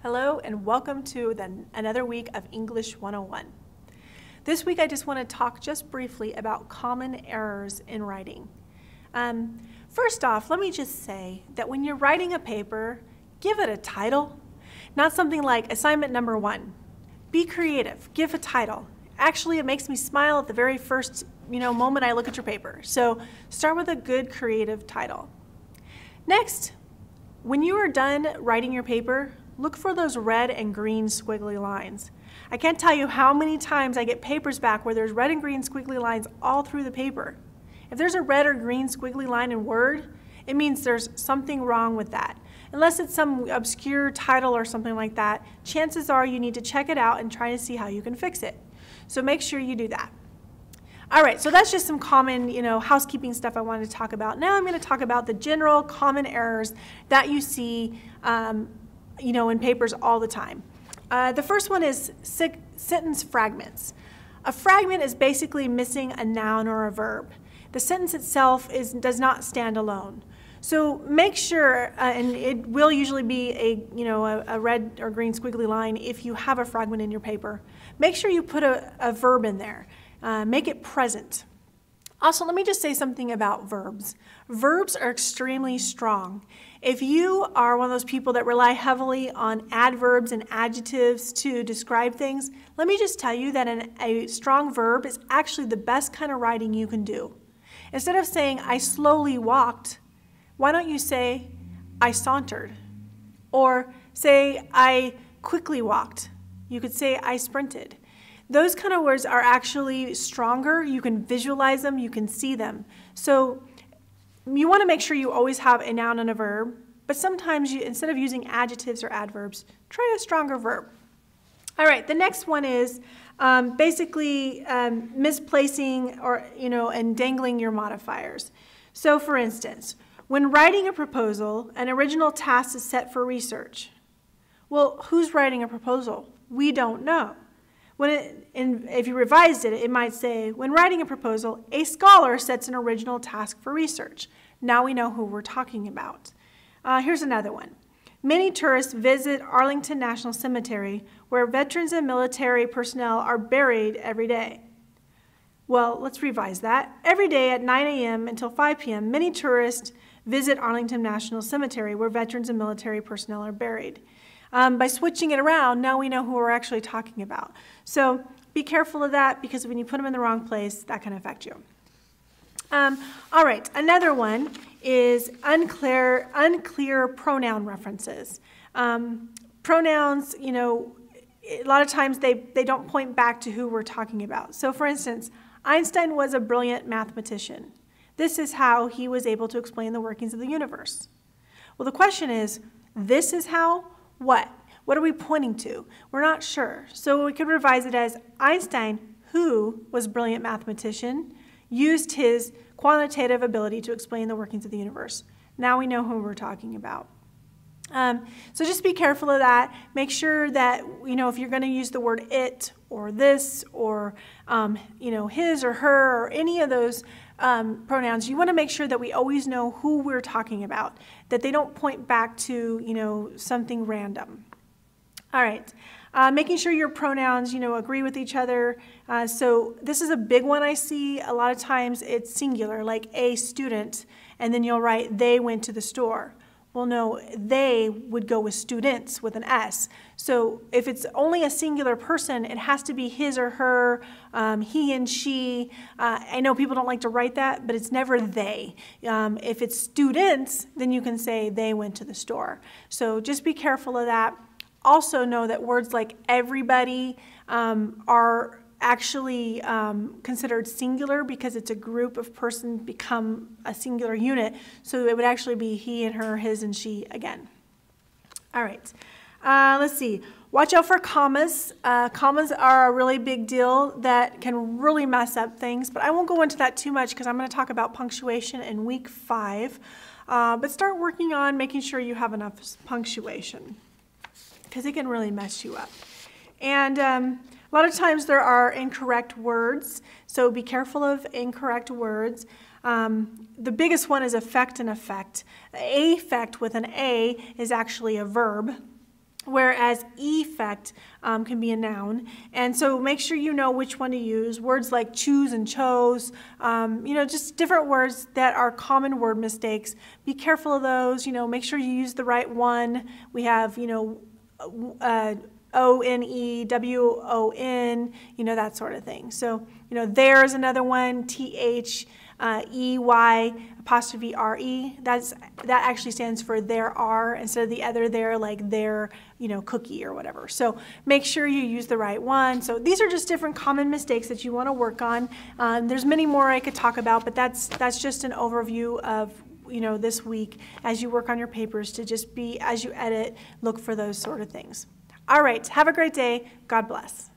Hello and welcome to another week of English 101. This week I just want to talk just briefly about common errors in writing. First off, let me just say that when you're writing a paper, give it a title, not something like assignment number 1. Be creative, give a title. Actually, it makes me smile at the very first moment I look at your paper. So start with a good creative title. Next, when you are done writing your paper, look for those red and green squiggly lines. I can't tell you how many times I get papers back where there's red and green squiggly lines all through the paper. If there's a red or green squiggly line in Word, it means there's something wrong with that. Unless it's some obscure title or something like that, chances are you need to check it out and try to see how you can fix it. So make sure you do that. All right, so that's just some common, housekeeping stuff I wanted to talk about. Now I'm going to talk about the general common errors that you see in papers all the time. The first one is sentence fragments. A fragment is basically missing a noun or a verb. The sentence itself does not stand alone. So make sure, and it will usually be a red or green squiggly line if you have a fragment in your paper. Make sure you put a verb in there. Make it present. Also, let me just say something about verbs. Verbs are extremely strong. If you are one of those people that rely heavily on adverbs and adjectives to describe things, let me just tell you that a strong verb is actually the best kind of writing you can do. Instead of saying, I slowly walked, why don't you say, I sauntered? Or say, I quickly walked. You could say, I sprinted. Those kind of words are actually stronger. You can visualize them, you can see them. So you want to make sure you always have a noun and a verb, but sometimes instead of using adjectives or adverbs, try a stronger verb. All right, the next one is basically misplacing and dangling your modifiers. So for instance, when writing a proposal, an original task is set for research. Well, who's writing a proposal? We don't know. If you revised it, it might say, when writing a proposal, a scholar sets an original task for research. Now we know who we're talking about. Here's another one. Many tourists visit Arlington National Cemetery, where veterans and military personnel are buried every day. Well, let's revise that. Every day at 9 a.m. until 5 p.m., many tourists visit Arlington National Cemetery, where veterans and military personnel are buried. By switching it around, now we know who we're actually talking about. So be careful of that, because when you put them in the wrong place, that can affect you. All right, another one is unclear pronoun references. Pronouns, a lot of times they don't point back to who we're talking about. So for instance, Einstein was a brilliant mathematician. This is how he was able to explain the workings of the universe. Well, the question is, this is how? What? What are we pointing to? We're not sure. So we could revise it as Einstein, who was a brilliant mathematician, used his quantitative ability to explain the workings of the universe. Now we know who we're talking about. So just be careful of that. Make sure that, if you're going to use the word it or this or, his or her or any of those pronouns, you want to make sure that we always know who we're talking about, that they don't point back to, something random. All right. Making sure your pronouns, agree with each other. So this is a big one I see. A lot of times it's singular, like a student, and then you'll write, they went to the store. Well, no, they would go with students with an S. So if it's only a singular person, it has to be his or her, he and she. I know people don't like to write that, but it's never they. If it's students, then you can say they went to the store. So just be careful of that. Also know that words like everybody are actually considered singular because it's a group of persons become a singular unit. So it would actually be he and her, his and she again. All right, let's see. Watch out for commas. Commas are a really big deal that can really mess up things, but I won't go into that too much because I'm going to talk about punctuation in week 5. But start working on making sure you have enough punctuation because it can really mess you up. And a lot of times there are incorrect words, so be careful of incorrect words. The biggest one is affect and effect. Affect with an A is actually a verb. whereas effect can be a noun. And so make sure you know which one to use. Words like choose and chose, just different words that are common word mistakes. Be careful of those. Make sure you use the right one. We have, O-N-E, W-O-N, that sort of thing. So, there's another one, T-H-E-Y apostrophe R-E. That actually stands for there are instead of the other there, like their, cookie or whatever. So make sure you use the right one. So these are just different common mistakes that you want to work on. There's many more I could talk about, but that's just an overview of this week as you work on your papers to just be, as you edit, look for those sort of things. All right, have a great day. God bless.